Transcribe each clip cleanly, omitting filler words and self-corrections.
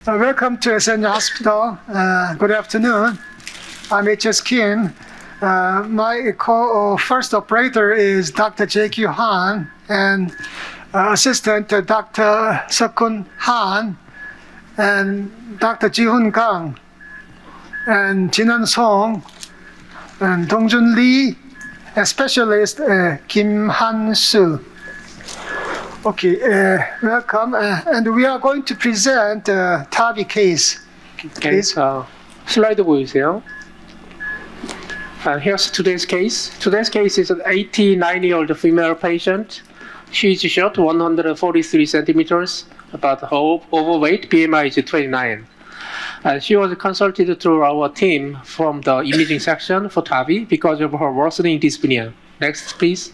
Welcome to Hyo-Soo Hospital. Good afternoon. I'm Hyo-Soo Kim. My first operator is Dr. Jung Kyu Han and assistant Dr. Hyo-Soo Han and Dr. Ji-Hoon Kang and Jinan Song and Dongjun Lee and specialist Kim Han-soo. Okay, welcome. And we are going to present TAVI case. Okay, 슬라이드 보이세요? Here's today's case. Today's case is an 89-year-old female patient. She is short, 143 centimeters, about overweight, BMI is 29. She was consulted through our team from the imaging section for TAVI because of her worsening dyspnea. Next, please.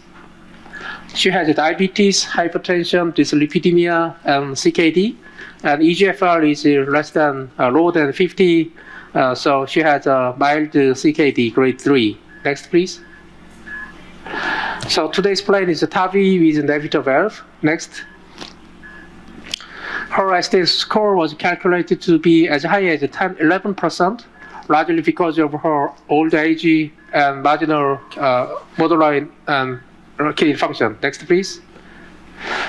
She has diabetes, hypertension, dyslipidemia, and CKD, and EGFR is lower than 50, so she has a mild CKD, grade 3. Next, please. So today's plan is a TAVI with navitor valve. Next. Her ST score was calculated to be as high as 11%, largely because of her old age and marginal borderline kidney function. Next, please.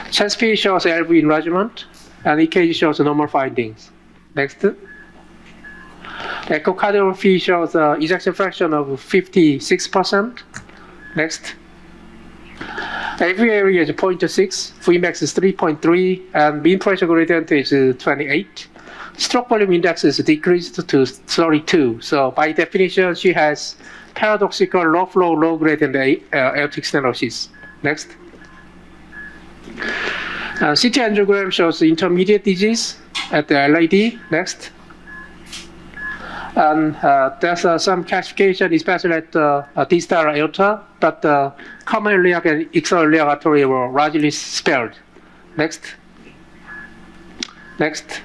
Chest P shows LV enlargement, and EKG shows normal findings. Next. Echocardiography shows ejection fraction of 56%. Next. AV area is 0.6, Vmax is 3.3, and mean pressure gradient is 28. Stroke volume index is decreased to 32. So by definition, she has paradoxical low flow, low gradient aortic stenosis. Next. CT angiogram shows intermediate disease at the LAD. Next. And there's some calcification, especially at the distal aorta, but the common iliac and external iliac artery were largely spared. Next. Next.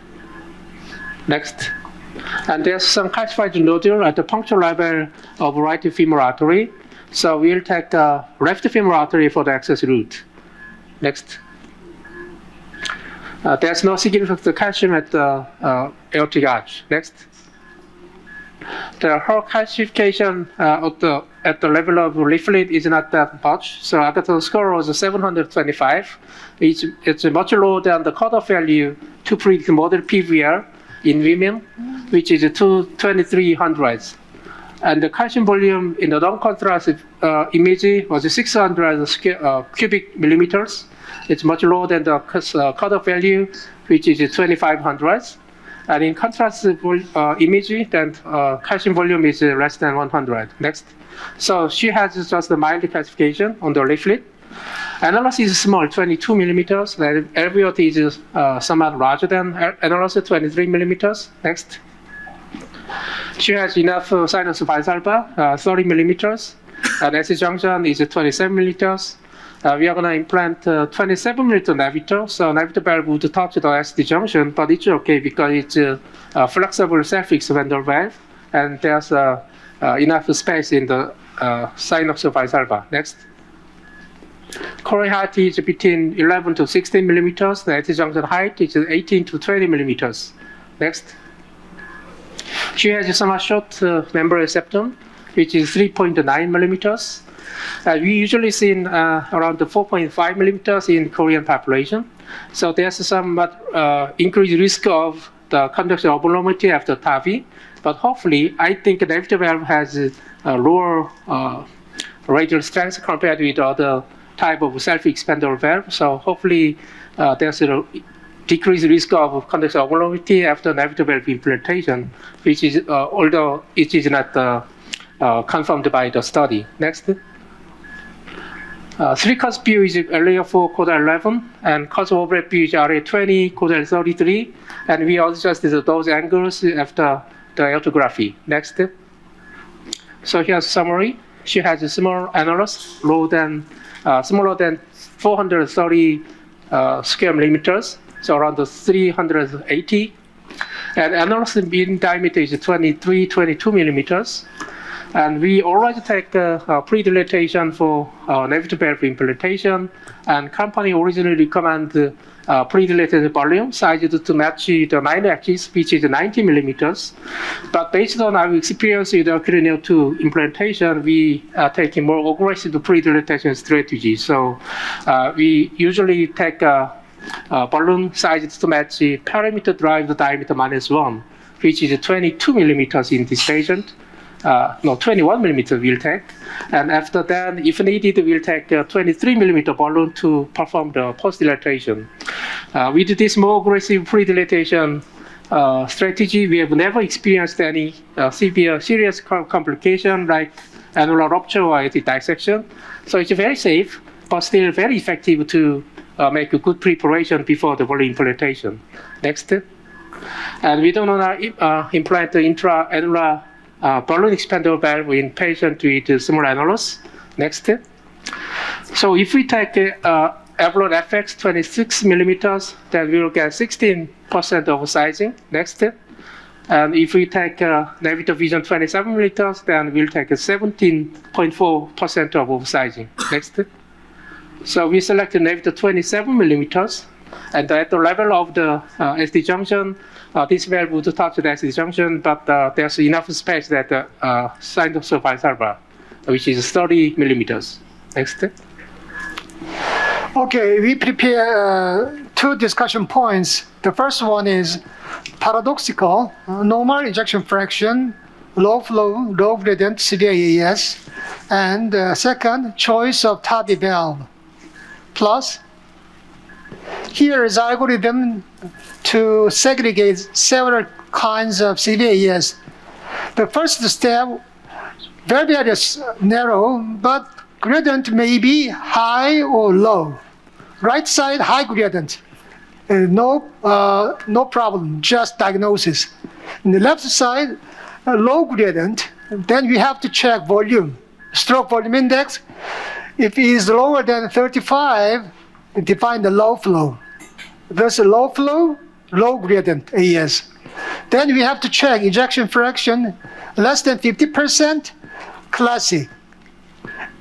Next. And there's some calcified nodule at the puncture level of right femoral artery. So we'll take the left femoral artery for the access route. Next. There's no significant calcium at the aortic arch. Next. Her calcification at the level of leaflet is not that much. So Agathon score was 725. It's much lower than the cutoff value to predict moderate PVR in women, which is 2300. And the calcium volume in the non-contrast image was 600 cubic millimeters. It's much lower than the cutoff value, which is 2500. And in contrast image, then calcium volume is less than 100. Next. So she has just a mild calcification on the leaflet. Annulus is small, 22 millimeters. The alveoli is somewhat larger than annulus, 23 millimeters. Next. She has enough sinus valsalva, 30 millimeters. And SC junction is 27 millimeters. We are going to implant 27 millimeter navitor. So navitor valve would touch the SD junction, but it's okay because it's a flexible self-expandable valve, and there's enough space in the sinus valsalva. Next. Coronary height is between 11 to 16 millimeters. The SD junction height is 18 to 20 millimeters. Next. She has a somewhat short membrane septum, which is 3.9 millimeters. We usually see around 4.5 millimeters in Korean population. So there's somewhat increased risk of the conduction abnormality after TAVI. But hopefully, I think the navitor valve has a lower radial strength compared with other type of self-expandable valve. So hopefully, there's a decreased risk of conduction abnormality after navitor valve implantation, which is, although it is not confirmed by the study. Next. 3 cos view is area 4, caudal 11, and cos overlap view is area 20, caudal 33, and we adjusted those angles after the aortography. Next. So here's a summary. She has a small annulus, smaller than 430 square millimeters, so around 380. And annulus mean diameter is 22 millimeters. And we already take pre-dilatation for navicular valve implantation, and company originally recommend pre-dilated volume sized to match the 9-axis, which is 90 millimeters. But based on our experience with cranial 2 implantation, we are taking more aggressive pre-dilatation strategy. So we usually take balloon sized to match the parameter-derived diameter -1, which is 22 millimeters in this patient. 21 millimeter we'll take. And after that, if needed, we'll take a 23 millimeter balloon to perform the post-dilatation. With this more aggressive pre-dilatation strategy, we have never experienced any serious complication like annular rupture or aortic dissection. So it's very safe, but still very effective to make a good preparation before the volume implantation. Next. And we don't want to implant the intra-annular balloon expander valve in patient with small annulus. Next. So if we take Avalon FX 26 millimeters, then we will get 16% oversizing. Next. And if we take Navitor Vision 27 millimeters, then we'll take 17.4% of oversizing. Next. So we selected Navitor 27 millimeters, and at the level of the SD junction, this valve would touch the SD junction, but there's enough space that sinusoid valve, which is 30 millimeters. Next. Okay, we prepare 2 discussion points. The first one is paradoxical, normal ejection fraction, low flow, low gradient, severe AS, and second, choice of TAVI valve. Plus, here is algorithm to segregate several kinds of severe AS. The first step, very narrow, but gradient may be high or low. Right side, high gradient. No problem, just diagnosis. On the left side, low gradient. Then we have to check volume, stroke volume index. If it is lower than 35, define the low flow. Thus, low flow, low gradient AS. Then we have to check ejection fraction less than 50%, classic.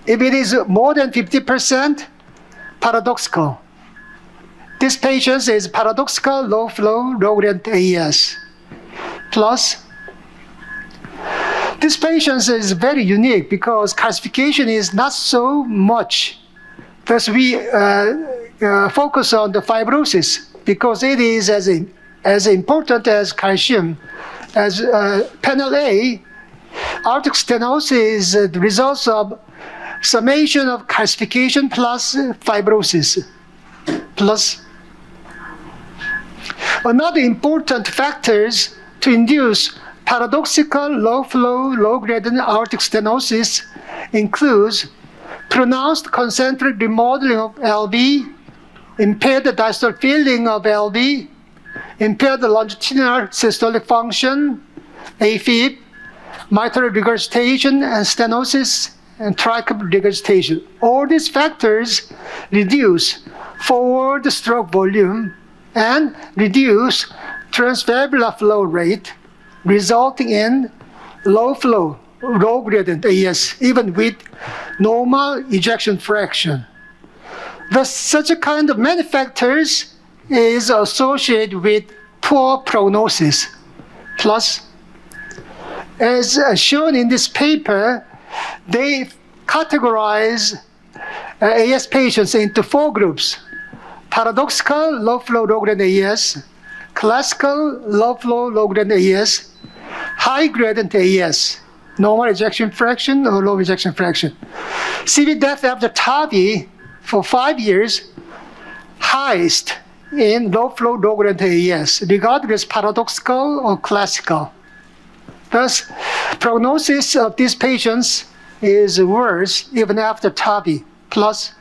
If it is more than 50%, paradoxical. This patient is paradoxical, low flow, low gradient AS. Plus, this patient is very unique because calcification is not so much. Thus, we focus on the fibrosis because it is as important as calcium. As panel A, aortic stenosis is the result of summation of calcification plus fibrosis. Plus, another important factors to induce paradoxical low flow, low gradient aortic stenosis includes pronounced concentric remodeling of LV, impaired diastolic filling of LV, impaired longitudinal systolic function, AFib, mitral regurgitation and stenosis, and tricuspid regurgitation. All these factors reduce forward stroke volume and reduce transvalvular flow rate, resulting in low flow, low gradient AS, even with normal ejection fraction. Thus, such a kind of many factors is associated with poor prognosis. Plus, as shown in this paper, they categorize AS patients into 4 groups: paradoxical, low flow, low gradient AS, classical, low flow, low gradient AS, high gradient AS, normal ejection fraction or low ejection fraction. CV death after TAVI for 5 years, highest in low flow, low gradient AS, regardless paradoxical or classical. Thus, prognosis of these patients is worse even after TAVI. Plus,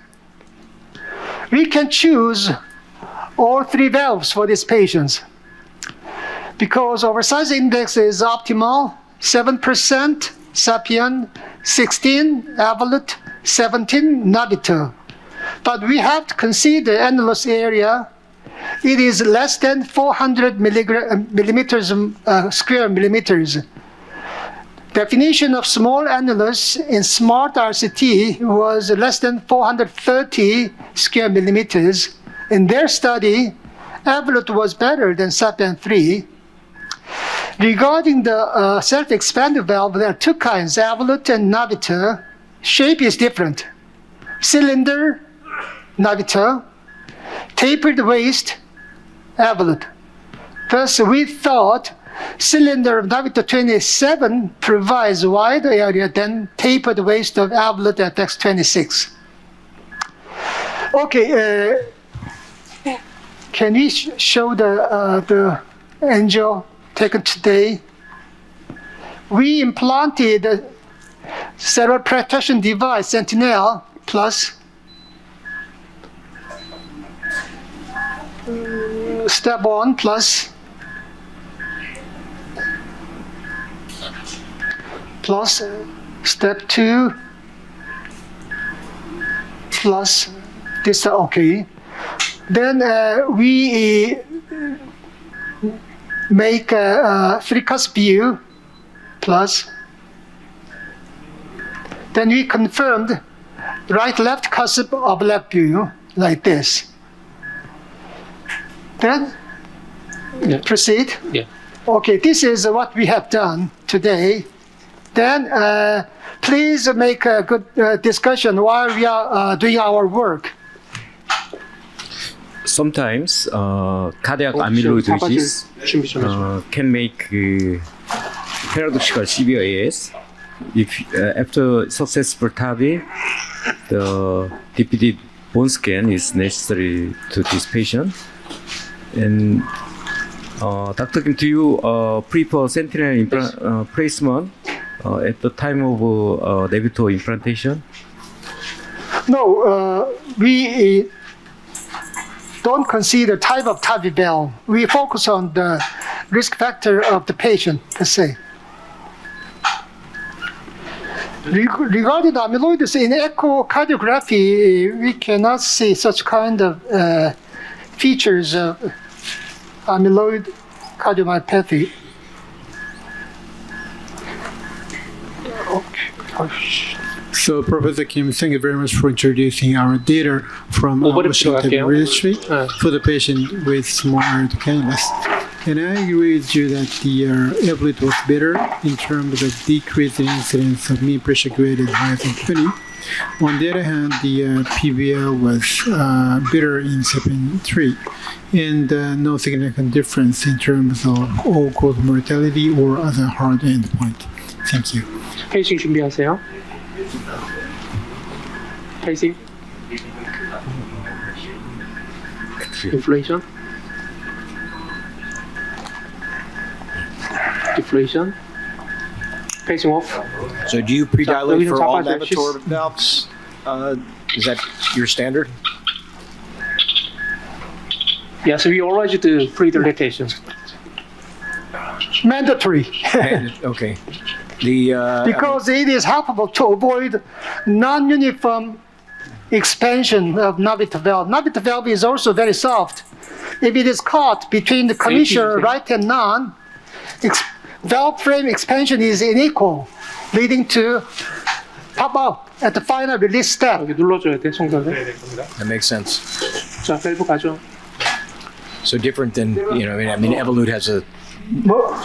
we can choose all 3 valves for these patients because oversize index is optimal, 7% Sapien, 16 Evolut, 17 Navitor. But we have to consider annulus area. It is less than 400 square millimeters. Definition of small annulus in SMART RCT was less than 430 square millimeters. In their study, evolute was better than SAPIEN 3. Regarding the self-expanding valve, there are two kinds, evolute and navitor. Shape is different. Cylinder, navitor. Tapered waist, evolute. Thus, we thought cylinder of navitor 27 provides wider area than tapered waist of evolute FX 26. Okay, can we show the angel taken today? We implanted a cerebral protection device, Sentinel Plus. Step 1 plus step 2 plus this, okay. Then we make a three-cusp view plus. Then we confirmed right-left cusp of left view like this. Then proceed. Yeah. Okay, this is what we have done today. Then please make a good discussion while we are doing our work. Sometimes cardiac amyloidosis can make paradoxical severe AS. If after successful TAVI, the repeated bone scan is necessary to this patient. And Dr. Kim, do you prefer sentinel placement at the time of navitor implantation? No, we don't consider type of TAVI valve. We focus on the risk factor of the patient per se. Regarding the amyloidosis in echocardiography, we cannot see such kind of features of amyloid cardiomyopathy. Okay. So, Professor Kim, thank you very much for introducing our data from Washington registry for the patient with small aortic annulus. And I agree with you that the evolute was better in terms of decreasing incidence of mean pressure greater than 20. On the other hand, the PVL was better in SAPIEN 3, and no significant difference in terms of all-cause mortality or other hard endpoint. Thank you. 페이싱 준비하세요. 페이싱. Inflation. Deflation. Pacing off. So do you predilate for all navitor valves? Is that your standard? Yes, we always do pre-dilatation. Mandatory. Okay. The because it is helpful to avoid non-uniform expansion of navitor valve. Navitor valve is also very soft. If it is caught between the commissure right and non, valve frame expansion is unequal, leading to pop out at the final release step. 여기 눌러줘야 돼, 송사를. that makes sense. 자, 밸브 가죠. So different than, you know, I mean, Evolute has a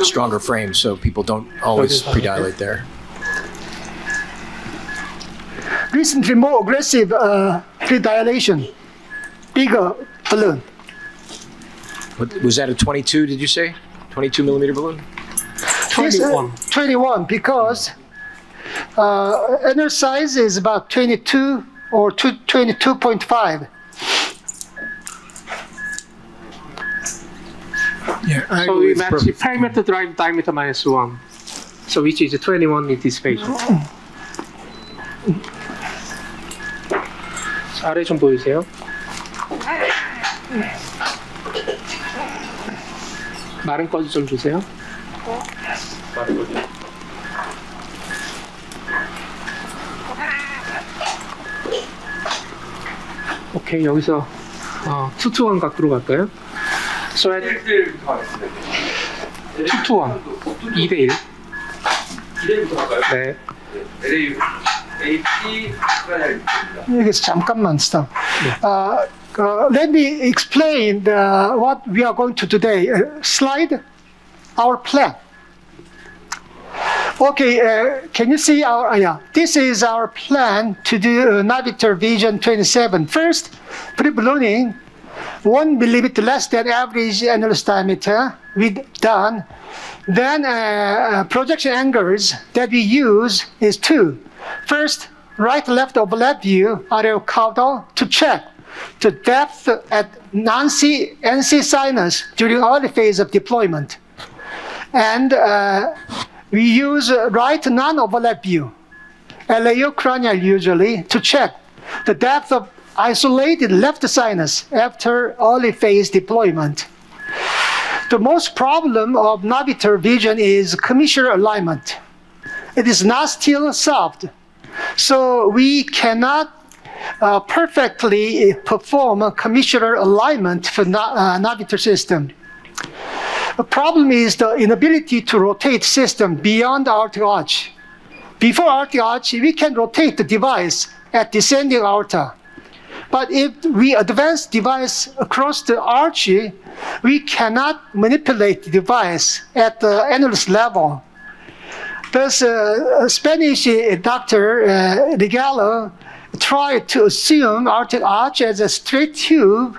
stronger frame, so people don't always predilate there. Recently, more aggressive predilation, bigger balloon. What, was that a 22, did you say? 22 millimeter balloon? 21. 21, because inner size is about 22 or 22.5. Yeah, I So agree we with match Professor perimeter drive diameter minus 1. So which is 21 in this patient. 아래 좀 보여주세요. 마른 꺼지 좀 주세요. 오케이, 여기서 2-1 각도로 갈까요? So at 2-1, 2대1. 네. 여기서 잠깐만 stop. Let me explain what we are going to do today. Slide our plan. Okay, can you see our, this is our plan to do Navitor Vision 27. First, pre-ballooning, 1 millimeter less than average annulus diameter, we done. Then projection angles that we use is 2. First, right-left overlap view, areocaudal, to check the depth at NC sinus during early phase of deployment. And we use right non-overlap view, LAO cranial usually, to check the depth of isolated left sinus after early phase deployment. The most problem of Navitor vision is commissure alignment. It is not still solved, so we cannot perfectly perform a commissure alignment for Navitor system. The problem is the inability to rotate system beyond aortic arch. Before aortic arch, we can rotate the device at descending aorta. But if we advance device across the arch, we cannot manipulate the device at the annulus level. Thus, Spanish doctor Regalo tried to assume aortic arch as a straight tube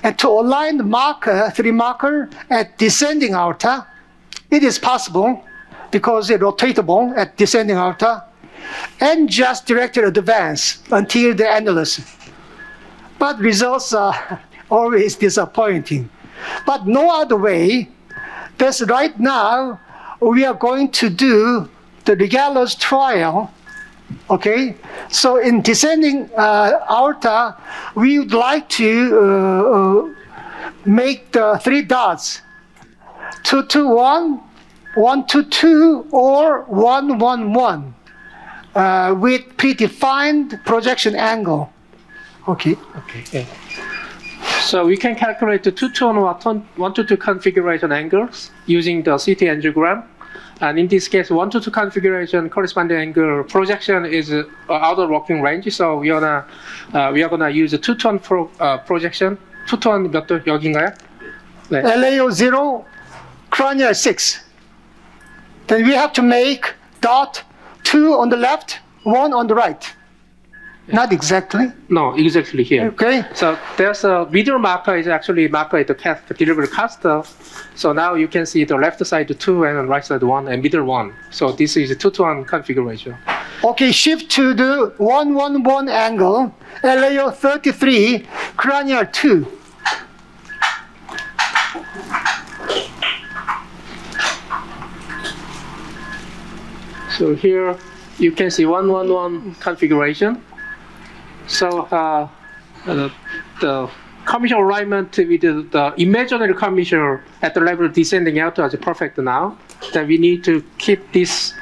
and to align the marker, 3 marker, at descending aorta. It is possible because it's rotatable at descending aorta, and just directed advance until the annulus. But results are always disappointing. But no other way. Thus, right now, we are going to do the Regalo's trial. Okay, so in descending aorta, we would like to make the 3 dots, 2 to 1, 1 to 2, or 1 1 1 with predefined projection angle. Okay. Okay. So we can calculate the 2 to 1 to 2 configuration angles using the CT angiogram. And in this case, 1 to 2 configuration corresponding angle projection is out of working range. So we are gonna use a 2 to 1 projection. 2 to 1 몇 도 여기인가요? 네. LAO 0, cranial 6. Then we have to make dot 2 on the left, 1 on the right. Not exactly. No, exactly here. Okay. So there's a middle marker is actually marker at the delivery caster. So now you can see the left side 2 and right side 1 and middle 1. So this is a 2 to 1 configuration. Okay, shift to the 1 1 1 angle, LAO 33, cranial 2. So here you can see 1 1 1 configuration. So the commissure alignment with the imaginary commissure at the level of descending aorta is perfect now. Then we need to keep this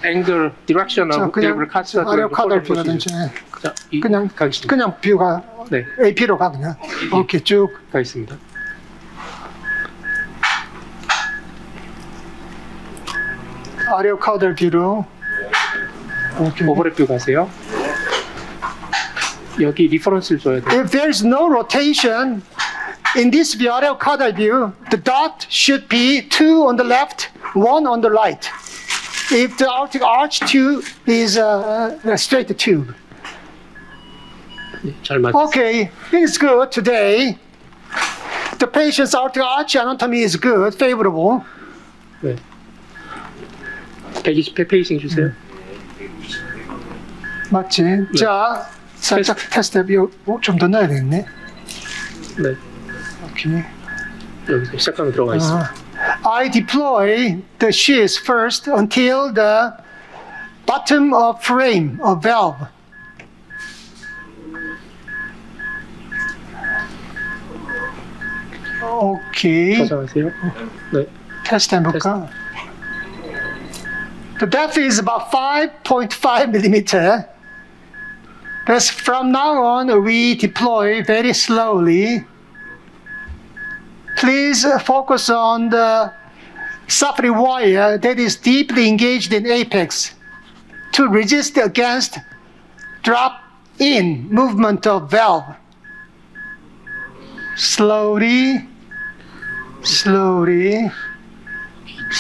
angle direction of delivery caster. 아레오카달 뷰라든지 그냥 뷰가 네. AP로 가 그냥. 오케이 쭉 가 있습니다. 아레오카달 뷰로. 오케이. 오버랩 뷰 가세요. 여기 리퍼런스를 줘야 돼요. If there is no rotation in this view, areocaudal view, the dot should be 2 on the left, 1 on the right. If the aortic arch tube is a straight tube. 잘 맞. Okay, it's good today. The patient's aortic arch anatomy is good, favorable. 네. 120회 페이싱 주세요. 맞지? 네. 자, 살짝 테스트 뷰 좀 더 넣어야 되겠네. 네. 오케이. 여기서 시작하면 들어가 있습니다. I deploy the sheaths first until the bottom of frame of valve. 오케이. 가져가세요. 네. 테스트 해볼까? The depth is about 5.5 millimeter. Thus, from now on, we deploy very slowly. Please focus on the supporting wire that is deeply engaged in apex to resist against drop-in movement of valve. Slowly, slowly.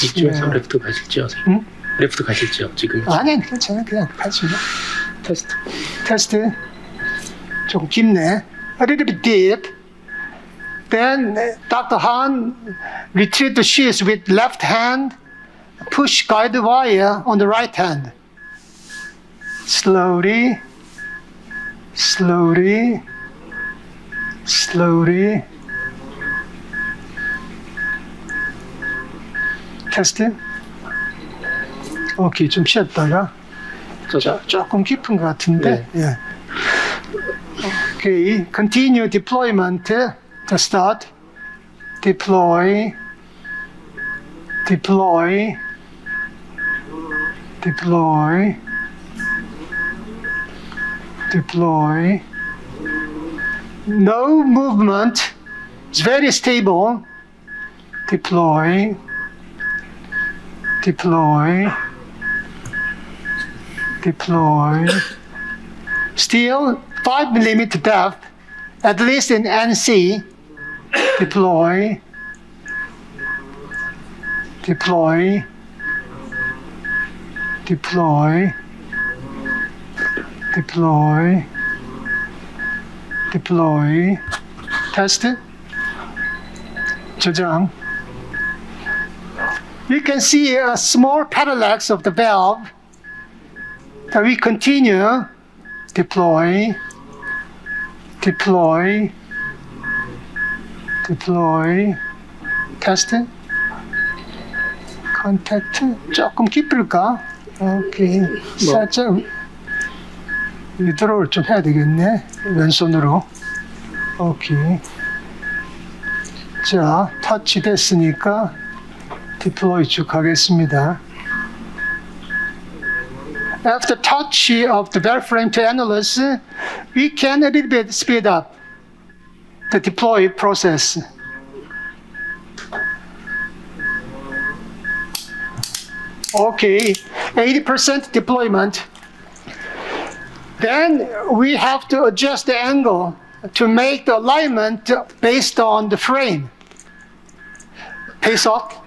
이쪽에서 레프트 가실지요? 레프트 가실지요? 지금? 아니, 괜찮아. 그냥 가시죠. 테스트. 테스트. 조금 깊네. A little bit deep. Then Dr. Han retrieved the sheaths with left hand, push guide wire on the right hand. Slowly, slowly, slowly. 테스트. 오케이, 좀 쉬었다가. 조금 깊은 것 같은데. 네. 예. Okay, continue deployment to start. Deploy, deploy, deploy, deploy. No movement. It's very stable. Deploy, deploy, deploy. Still 5 millimeter depth, at least in NC. Deploy, deploy, deploy, deploy, deploy. Test. 저장. We can see a small parallax of the valve. That we continue. Deploy, deploy, deploy. Test. Contact. 조금 깊을까? 오케이. 살짝 위드로를 좀 해야 되겠네. 왼손으로. 오케이. 자, 터치 됐으니까 디플로이 쭉 하겠습니다. After touch of the valve frame to annulus, we can a little bit speed up the deploy process. Okay, 80% deployment. Then we have to adjust the angle to make the alignment based on the frame. Pace off.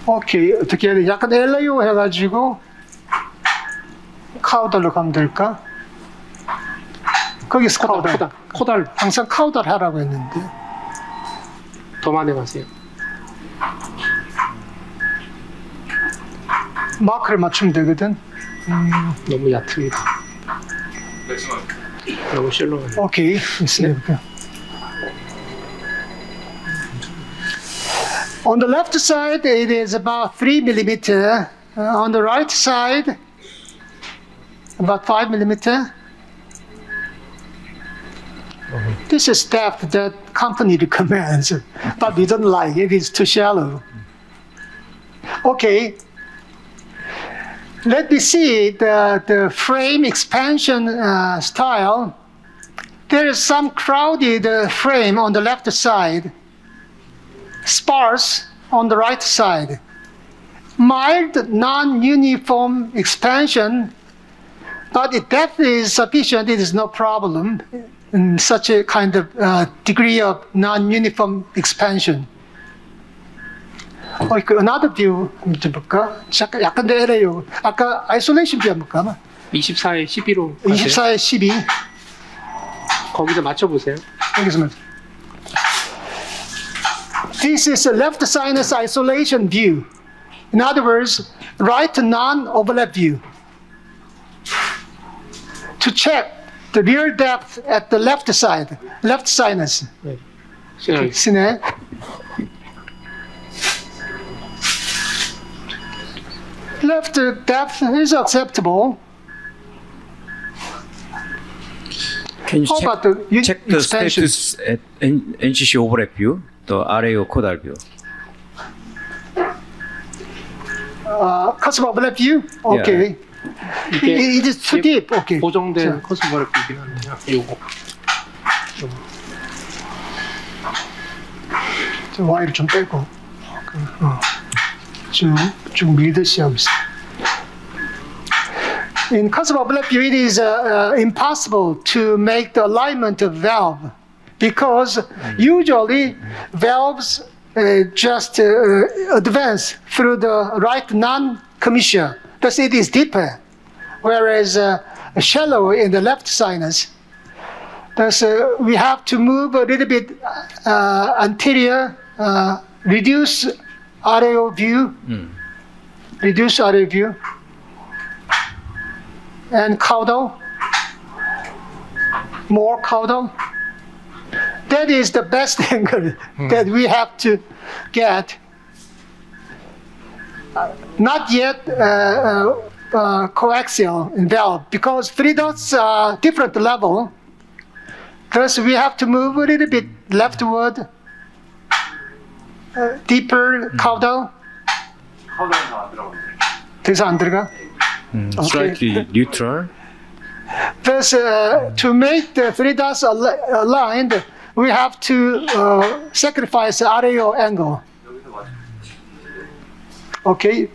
오케이, 어떻게 해야 돼? 약간 LAO 해가지고 카우달로 가면 될까? 거기서 카우달. 코달. 항상 카우달 하라고 했는데. 더 많이 가세요. 마크를 맞추면 되거든. 너무 얕습니다. 너무 셜로워요. 오케이, 있으니까. On the left side, it is about 3 millimeter. On the right side, about 5 millimeter. This is depth that company recommends, but we don't like it. It's too shallow. Okay. Let me see the frame expansion style. There is some crowded frame on the left side. Sparse on the right side. Mild, non-uniform expansion, but if depth is sufficient, it is no problem in such a kind of degree of non-uniform expansion. Another view 한번 볼까? 약간 더 LAO. 아까 isolation view 한번 볼까? 24에 12로 24에 12. 거기서 맞춰보세요. 여기서 맞춰. This is a left sinus isolation view. In other words, right non-overlap view. To check the real depth at the left side, left sinus. 네. 시네. Left depth is acceptable. Can you How about the check the expansion? status at NCC overlap view, the RAO caudal view? Cusp overlap view? Okay. It is too deep. Okay. 고정된 커스버를 보긴 한데요. 요거. Y를 좀 빼고 쭉 밀듯이 하고 있어. In concept of left view, it is impossible to make the alignment of valve because usually valves just advance through the right non-commissure. Thus, it is deeper, whereas shallow in the left sinus. Thus, we have to move a little bit anterior, reduce RAO view, reduce RAO view, and caudal, more caudal. That is the best angle that we have to get. Not yet coaxial in valve because 3 dots are different level. Thus, we have to move a little bit leftward, deeper caudal. 그래서 안 들어가? Slightly neutral. Thus, to make the 3 dots aligned, we have to sacrifice the RAO angle. Okay,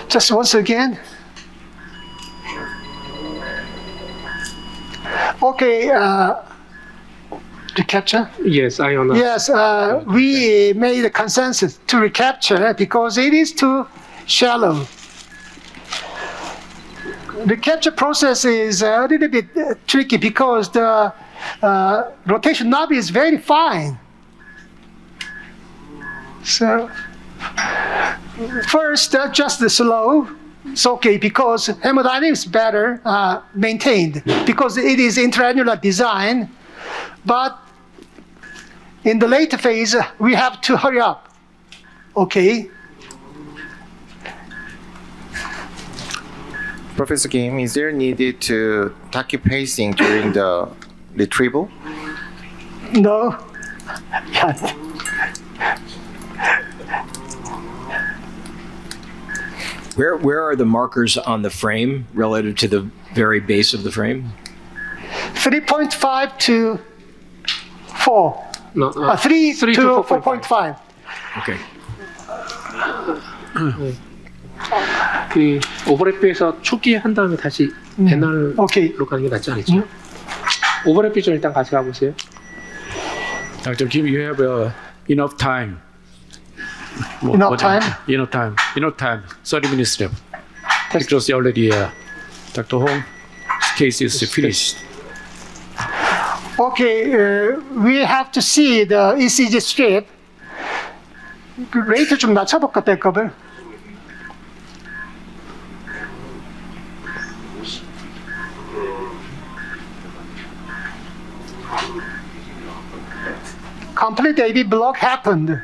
just once again. Okay, recapture? Yes, I understand. Yes, we made a consensus to recapture because it is too shallow. The capture process is a little bit tricky because the rotation knob is very fine. So first, adjust the slow. It's okay because hemodynamics better maintained because it is intraannular design. But in the later phase, we have to hurry up. Okay. Professor Kim, is there needed to tachypacing during the retrieval? No. Where are the markers on the frame relative to the very base of the frame? 3.5 to 4. No, 3 3 to to 4.5. Okay. 그 오버랩뷰에서 초기에 한 다음에 다시 NR로 오케이. 가는 게 낫지 않을죠? 오버랩뷰 좀 일단 같이 가보세요. Dr. Kim, you have enough time. Enough time? Enough time. 30 minutes left. Because already Dr. Hong's case is finished. Okay, we have to see the ECG strip. 그 레이트 좀 낮춰볼까, 백업을? Complete AV block happened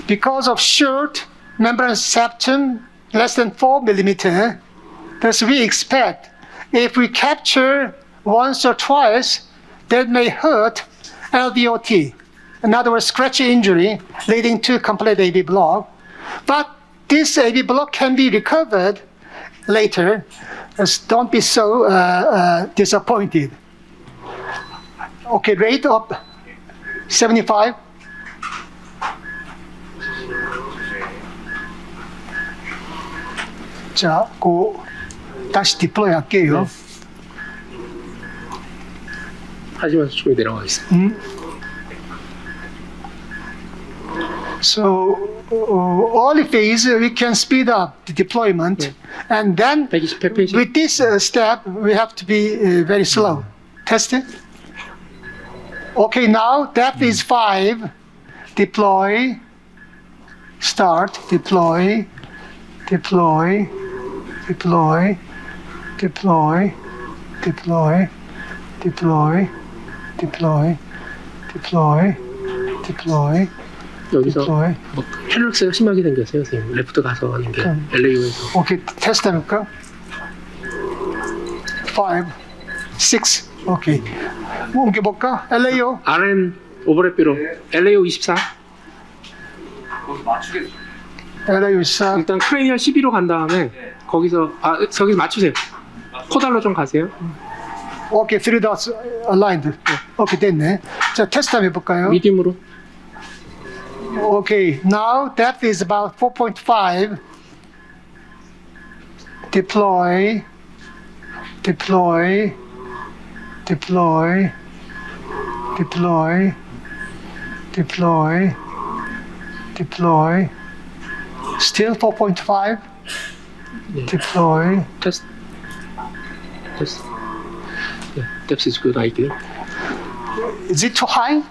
because of short membrane septum, less than 4 millimeter. Thus, we expect if we capture once or twice, that may hurt LVOT. In other words, scratch injury leading to complete AV block. But this AV block can be recovered later. Thus, don't be so disappointed. Okay, rate up 75. 자, 다시 디플로이 할게요. 하시면서 조금 내려가 있어요. So early phase we can speed up the deployment, and then 128페이지. with this step we have to be very slow. Test it. Okay, now depth is 5. Deploy. Start. Deploy. Deploy. Deploy. Deploy. Deploy. Deploy. Deploy. Deploy. Deploy. 여기서 deploy. 뭐 헬락스가 심하게 생겼어요, 선생님. 레프트 가서 하는 게 LAU에서. 오케이, 테스트 해볼까? 5, 6, 오케이. 뭐 옮겨볼까? LAO. RM 오버랩뷰로 LAU 24. LAO 14. 일단 크레니얼 12로 간 다음에 거기서 저기 맞추세요. 코달로 좀 가세요. 오케이, 3 dots aligned. 오케이, 됐네. 자, 테스트 한번 해볼까요? 미디움으로. Okay, now depth is about 4.5. Deploy, deploy, deploy, deploy, deploy, deploy. Still 4.5. Deploy. Test. Yeah, depth is good idea. Is it too high?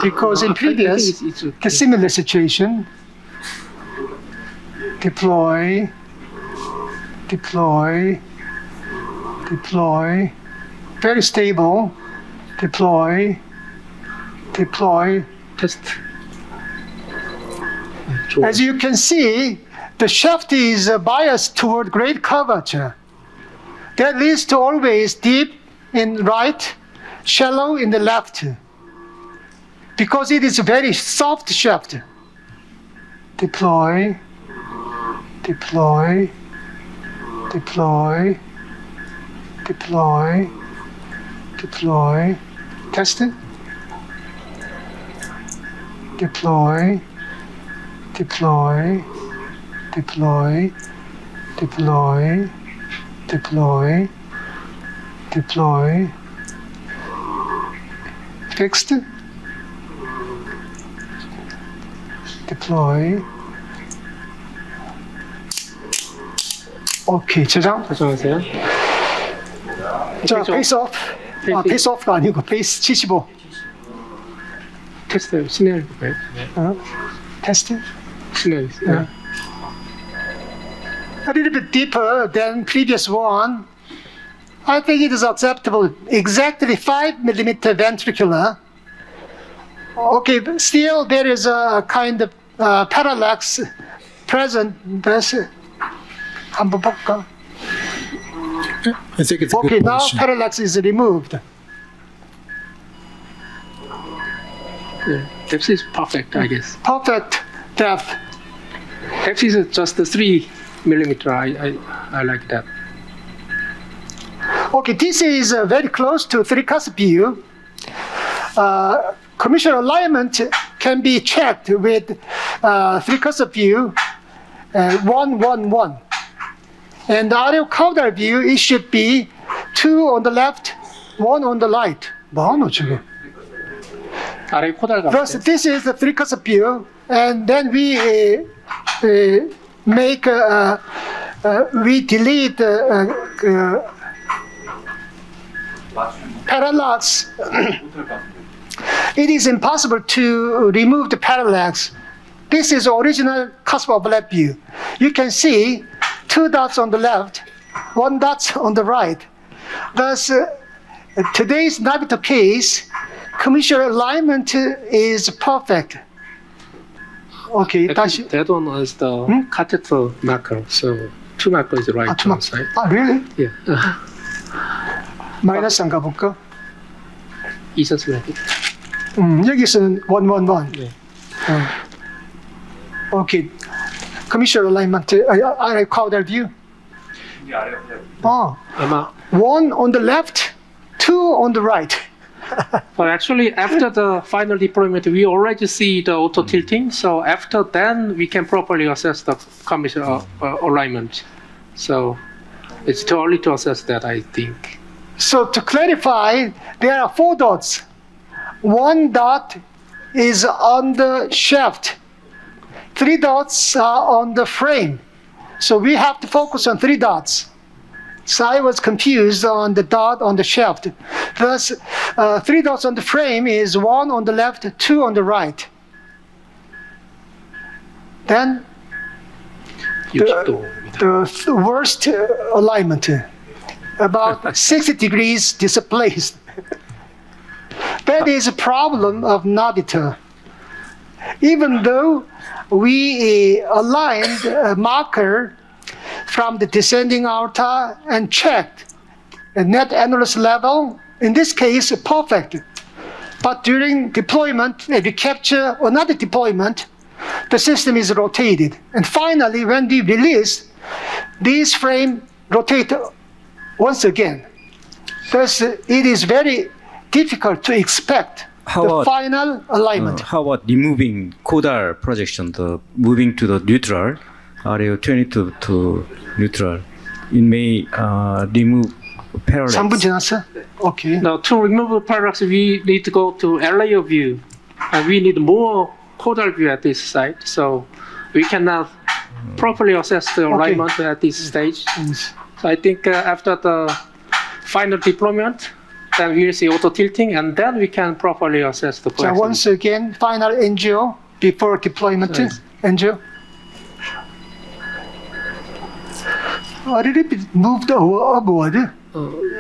Because in previous, it's the similar situation. Deploy, deploy, deploy. Very stable. Deploy, deploy. Test. As you can see, the shaft is biased toward great curvature. That leads to always deep in right, shallow in the left. Because it is a very soft shaft. Deploy, deploy, deploy, deploy, deploy. Test it. Deploy, deploy, deploy, deploy, deploy, deploy. Fixed. Deploy. 오케이, 저장. 저장하세요. 자, 페이스 오프. 아, 페이스 오프가 아니고 페이스 75. 테스트 시내를 볼까요? 테스트. 시내. A little bit deeper than previous one. I think it is acceptable. Exactly 5 millimeter ventricular. Okay, but still there is a kind of parallax present. 한번 볼까? I think it's a Okay, good now position. parallax is removed. Yeah, depth is perfect, I guess. Perfect depth. Depth is just 3 millimeter. I like that. Okay, this is very close to three-cusp view. Commissural alignment can be checked with three-cusp view 1, 1, 1. And the areocaudal view, it should be 2 on the left, 1 on the right. 뭐하노 지금? 아래 코달감. Thus, this is the three-cusp view, and then we make we delete parallax. It is impossible to remove the parallax. This is original cusp overlap view. You can see 2 dots on the left, 1 dot on the right. Thus, today's Nabito case, commissural alignment is perfect. Okay, 다시. That one is the catheter marker, so 2 marker is right two hand side. Ah, really? Yeah. 마이너스 안 가볼까? 이선수 여기서는 1, 1, 1. 네. Okay. Commissural alignment, caudal view. 아마. 1 on the left, 2 on the right. But actually, after the final deployment, we already see the auto tilting. So after then, we can properly assess the commissural alignment. So it's too early to assess that, I think. So to clarify, there are 4 dots. 1 dot is on the shaft. 3 dots are on the frame. So we have to focus on 3 dots. So I was confused on the dot on the shaft. Thus, 3 dots on the frame is 1 on the left, 2 on the right. Then the worst alignment, about 60 degrees displaced. That is a problem of Nabito. Even though we aligned a marker from the descending aorta and checked the net annulus level, in this case, perfect. But during deployment, if we capture another deployment, the system is rotated. And finally, when we release, these frames rotate once again. Thus, it is very difficult to expect the final alignment. How about removing caudal projection, the moving to the neutral, RAO 22 to neutral? It may remove parallax. 3분 지났어? Okay. Now, to remove parallax, we need to go to layer view, and we need more caudal view at this site. So we cannot properly assess the alignment at this stage. So I think after the final deployment, then we will see auto tilting, and then we can properly assess the So projection. once again, final NGO before deployment. Yes. NGO. A little bit moved upward.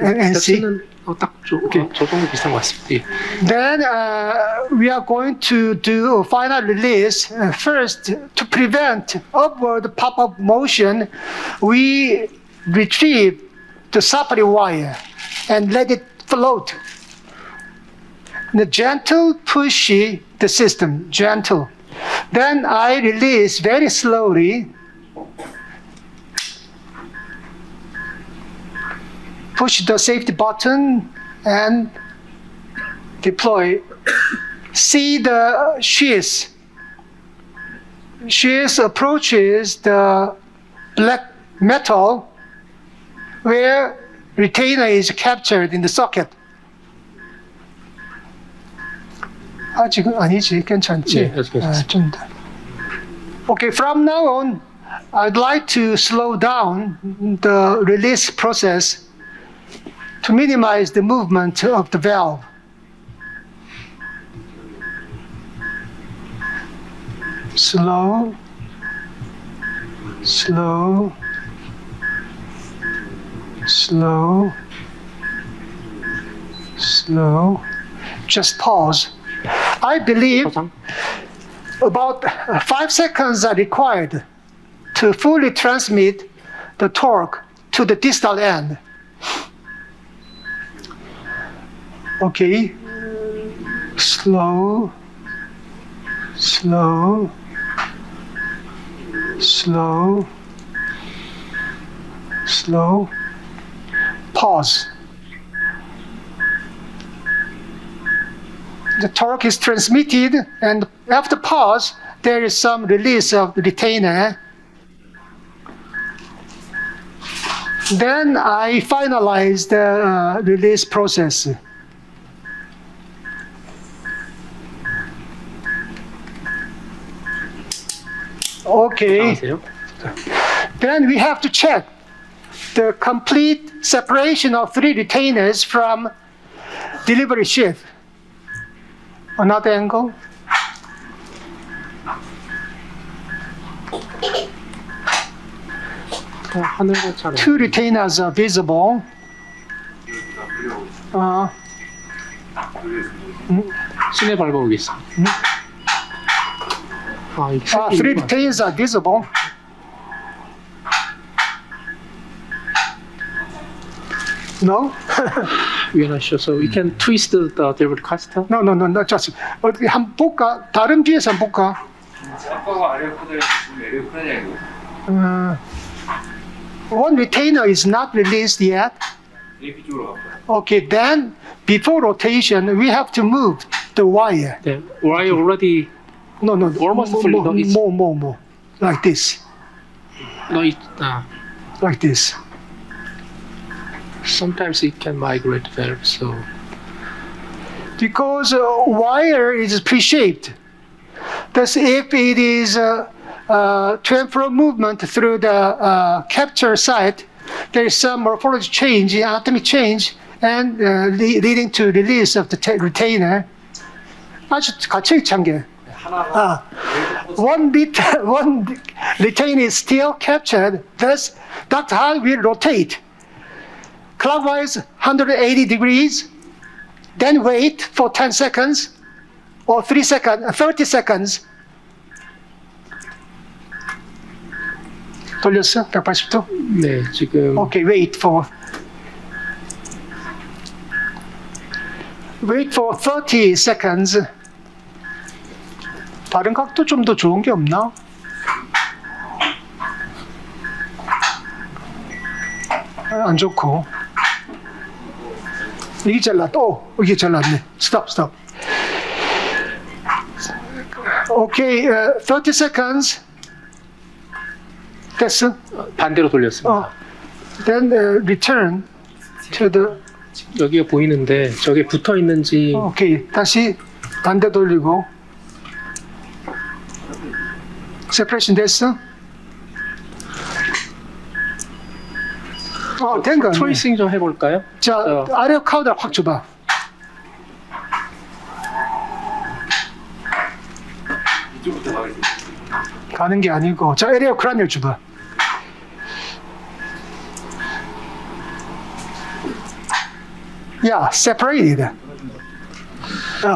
And see. 딱 저 정도 비슷한 것 같습니다. 예. Then we are going to do a final release. First, to prevent upward pop-up motion, we retrieve the supply wire and let it float. The gentle pushy the system, gentle. Then I release very slowly. Push the safety button and deploy. See the shears. Shears approaches the black metal where retainer is captured in the socket. 아직은 아니지, 괜찮지? 네, 괜찮습니다. 좀 더. Okay, from now on, I'd like to slow down the release process to minimize the movement of the valve. Slow, slow, slow, slow. Just pause. I believe about 5 seconds are required to fully transmit the torque to the distal end. Okay, slow, slow, slow, slow, pause. The torque is transmitted, and after pause, there is some release of the retainer. Then I finalize the release process. Okay. Then we have to check the complete separation of 3 retainers from delivery sheath. Another angle. 하늘같이 2 retainers are visible. 시내 밟아보겠습니다. 아, 이게 3 retainers are visible. No? We are not sure, so we can twist the delivery caster. No, just 어떻게 한번 볼까? 다른 뷰에서 한번 볼까? One retainer is not released yet. Okay, then before rotation, we have to move the wire. The wire already. No, Almost fully. No, it's more, like this, no. like this. Sometimes it can migrate there, so. Because wire is pre-shaped. Thus, if it is transfer movement through the capture site, there is some morphology change, anatomy change, and leading to release of the retainer. 아주 같이 참게. One retainer is still captured. Thus, Dr. Han will rotate clockwise 180 degrees, then wait for 10 seconds or 30 seconds. 돌렸어? 180도? 네, 지금. Okay, wait for 30 seconds. 다른 각도 좀 더 좋은 게 없나? 안 좋고. 이게 잘랐다. 이게 잘랐네. 스톱. Okay, 30 seconds. 됐어? 반대로 돌렸습니다. Then return to the. 여기가 보이는데 저게 붙어 있는지. 오케이, 다시 반대 돌리고. 세퍼레이션 됐어? 된 거. 트레이싱 좀 해볼까요? 자, 아래 카우더 확 줘봐. 가는 게 아니고, 자, 에리어 크라니얼 줘봐. 야, separated.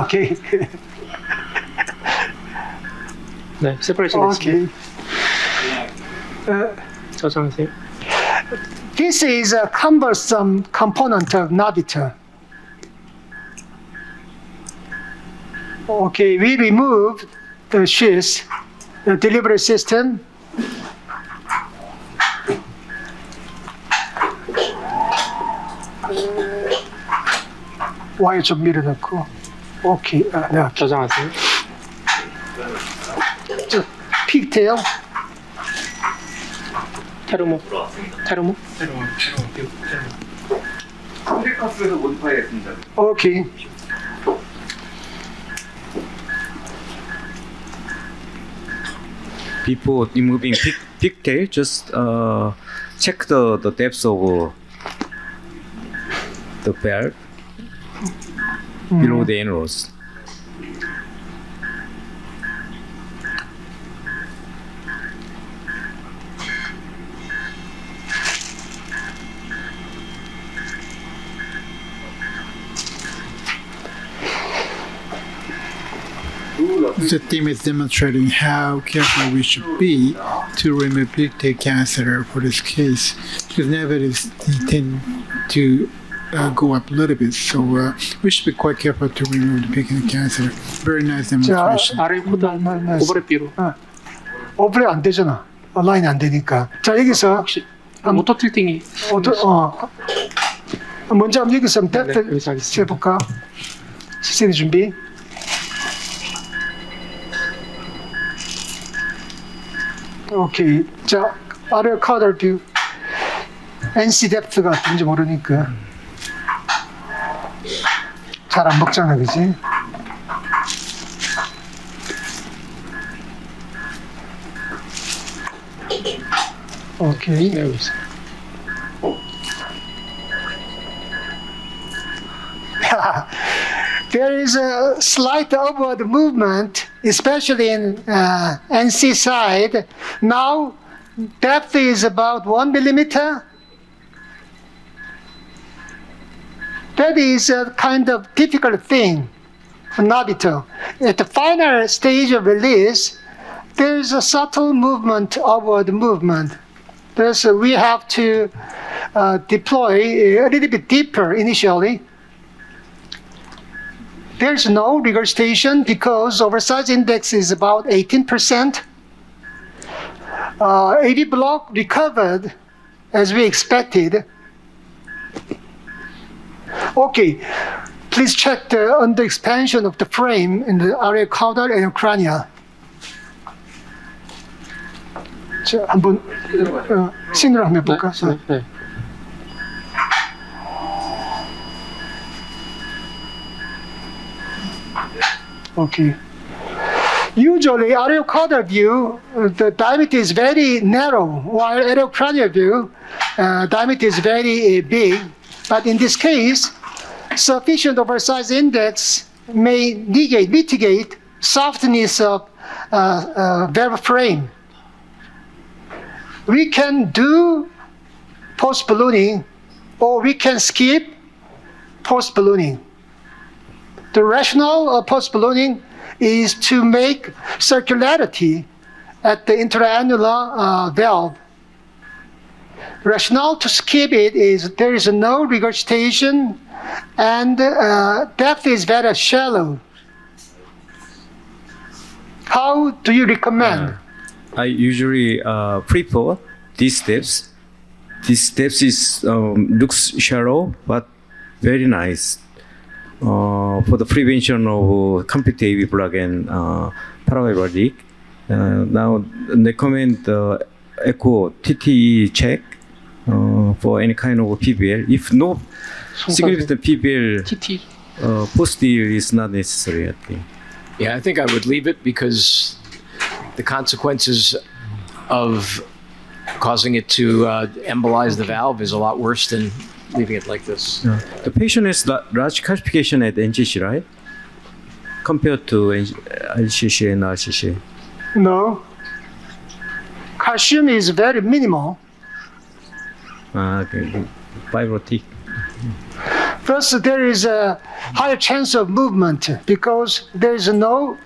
오케이. 네, 세퍼레이션 됐습니다. 오케이. 저장하세요. This is a cumbersome component of Nabito. Okay, we removed the sheath, the delivery system. 와이어 좀 밀어넣고. 오케이, 네. 저장하세요. 픽테일. 테르모. 콘택터스에서 모디파이 했습니다. 오케이. Before removing pigtail, just check the depth of the valve below the annuals. The team is demonstrating how careful we should be to remove pigtail catheter for this case, because nowadays they tend to go up a little bit, so we should be quite careful to remove the pigtail catheter. Very nice demonstration. 아래 보다 오버랩 뒤로. 오버랩 안 되잖아. 라인 안 되니까. 자, 여기서 모터 틸팅이. 먼저 한번 여기서 여기서 뎁트 하겠습니다. 해볼까? 시스템 준비. 오케이. 자, 아래 카드 뷰. NC 뎁트가 어떤지 모르니까. 잘 안 먹잖아, 그지? 오케이. 네, 여기 있어요. There is a slight upward movement, especially in NC side. Now, depth is about 1 millimeter. That is a kind of difficult thing for Nabito. At the final stage of release, there is a subtle movement, upward movement. Thus, we have to deploy a little bit deeper initially. There's no regurgitation because oversize index is about 18%. AV block recovered as we expected. Okay, please check the under expansion of the frame in the area caudal and cranial. 자, 한번 시그널 한번 해볼까? 네. Okay. Usually, areocaudal view, the diameter is very narrow, while areocranial view, diameter is very big. But in this case, sufficient oversize index may mitigate softness of valve frame. We can do post-ballooning, or we can skip post-ballooning. The rationale of post-ballooning is to make circularity at the intraannular valve. The rationale to skip it is there is no regurgitation and depth is very shallow. How do you recommend? I usually prefer these steps. This steps is looks shallow, but very nice for the prevention of complete TAVI block and paramedic. Now recommend echo TTE check for any kind of PBL. If no significant PBL, TT. post-DL is not necessary, I think. Yeah, I think I would leave it because the consequences of causing it to embolize the valve is a lot worse than leaving it like this. The patient has large calcification at NCC, right? Compared to LCC and RCC. No. Calcium is very minimal. Okay. Fibrotic. First, there is a higher chance of movement because there is no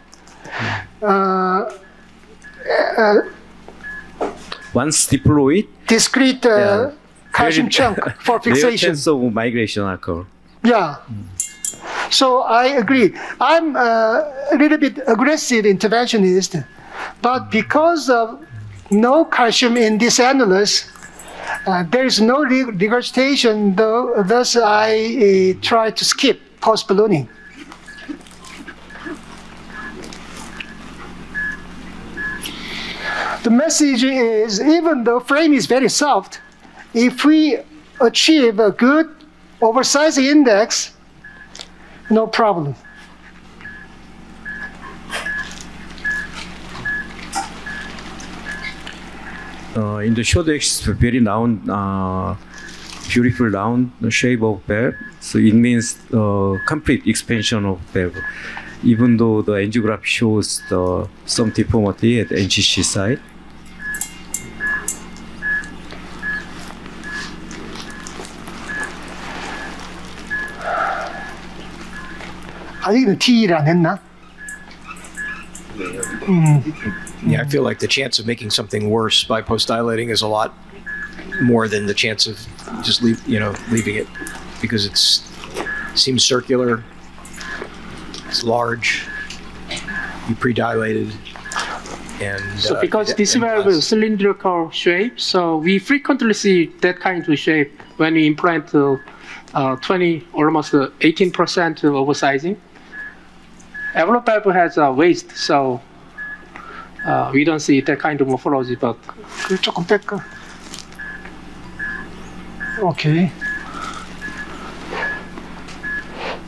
Once deployed, discrete calcium chunk for rare fixation. chance of migration occur. Yeah. So I agree. I'm a little bit aggressive interventionist, but because of no calcium in this annulus, there is no regurgitation, though, thus I try to skip post-ballooning. The message is, even though frame is very soft, if we achieve a good oversizing index, no problem. In the short axis, very round, beautiful round shape of valve. So it means complete expansion of valve. Even though the angiograph shows some deformity at the NCC side. 아직은 TE를 안 했나? Yeah, I feel like the chance of making something worse by post-dilating is a lot more than the chance of just leaving it, because it seems circular, it's large, you pre-dilated, and so because this valve is cylindrical shape, so we frequently see that kind of shape when we implant 20, almost 18% oversizing. Envelope valve has a waist, so we don't see that kind of morphology, but 조금 뺄까? Okay.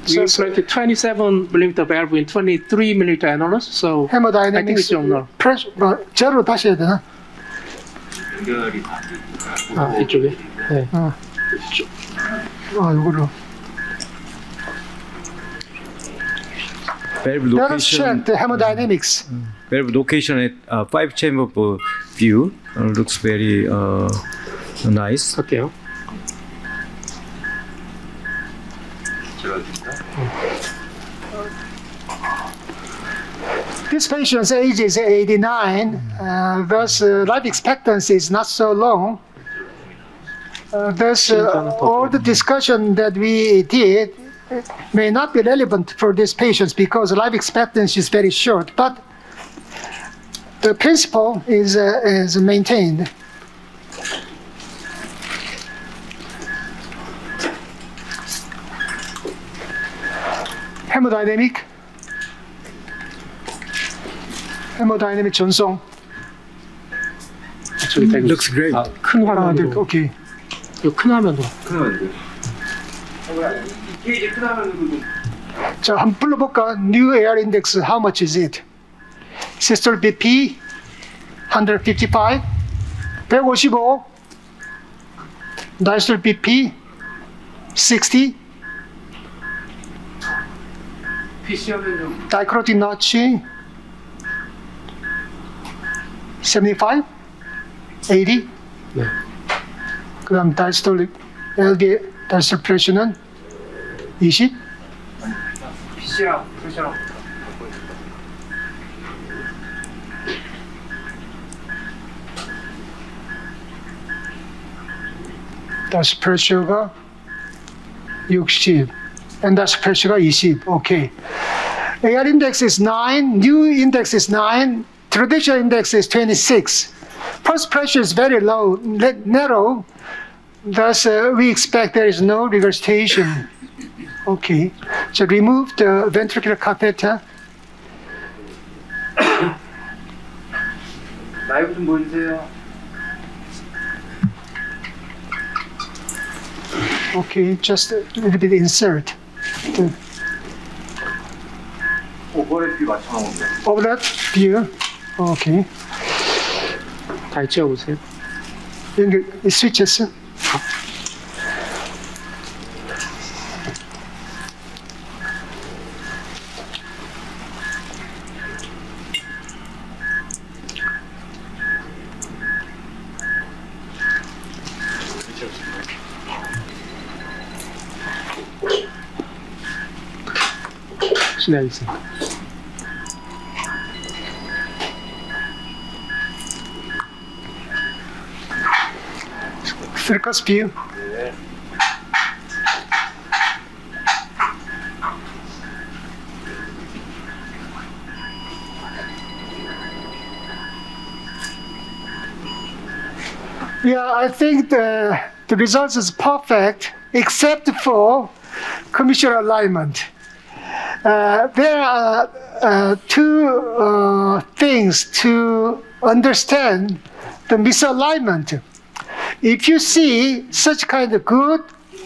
we implanted 27 millimeter valve in 23 millimeter annulus, so I think it's normal. 프레셔, 제로 다시 해야 되나? 이쪽에. 네. 이거로. Valve Let us check the hemodynamics. Valve location at 5-chamber view looks very nice. Okay. This patient's age is 89, thus life expectancy is not so long. Thus, all the discussion that we did may not be relevant for these patients because life expectancy is very short, but the principle is maintained. Hemodynamic 전송. Looks great. 큰 화면으로. 오케이. 이거 큰 화면으로. 자, 한번 불러볼까? New air index, how much is it? Systole BP 155, 155. Diastole BP 60. Dichrotic notch 75, 80. 네. 그다음 diastolic LV diastolic pressure는 20. diastolic pressure가 60. and diastolic pressure가 20. Okay. AR index is 9. New index is 9. Traditional index is 26. Pulse pressure is very low, narrow. Thus, we expect there is no regurgitation. Okay. So remove the ventricular catheter. 라이브 좀 보여주세요. Okay, just a little bit insert. The 오버랩 뷰 맞춰놓은 거. overlap view. Okay. 다 지워보세요. It switches. 실례하겠습니다. Circus view. Yeah, I think the results is perfect except for commissural alignment. There are two things to understand the misalignment. If you see such kind of good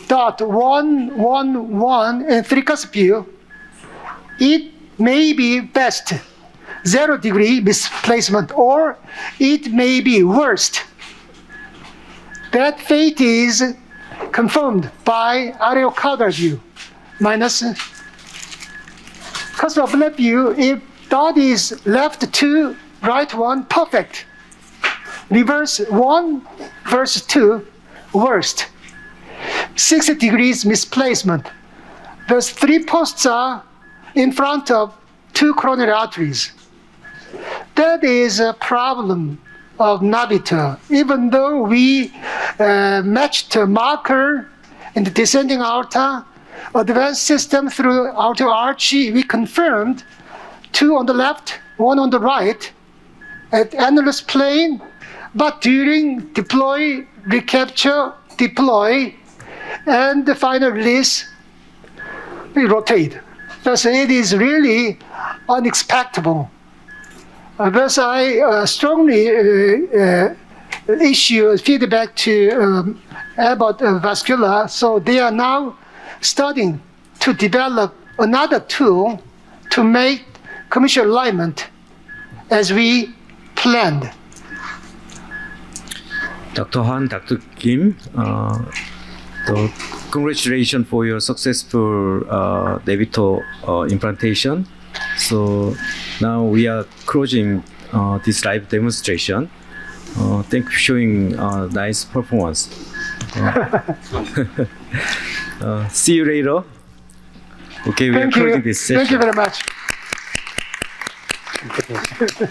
dot 1, 1, 1 in three-cus view, it may be best 0 degree misplacement, or it may be worst. That fate is confirmed by areocaudal view minus cusp of left view. If dot is left 2, right 1, perfect. Reverse 1 versus 2, worst. 60 degrees misplacement. Those 3 posts are in front of 2 coronary arteries. That is a problem of Nabito. Even though we matched a marker in the descending aorta, advanced system through aortic arch, we confirmed 2 on the left, 1 on the right at annulus plane, but during deploy, recapture, deploy, and the final release, we rotate. Thus, it is really unexpected. Thus, I strongly issue feedback to Abbott Vascular, so they are now studying to develop another tool to make commissural alignment as we planned. Dr. Han, Dr. Kim, so congratulations for your successful Nabito implantation. So now we are closing this live demonstration. Thank you for showing nice performance. See you later. Okay, we are closing this session. Thank you very much.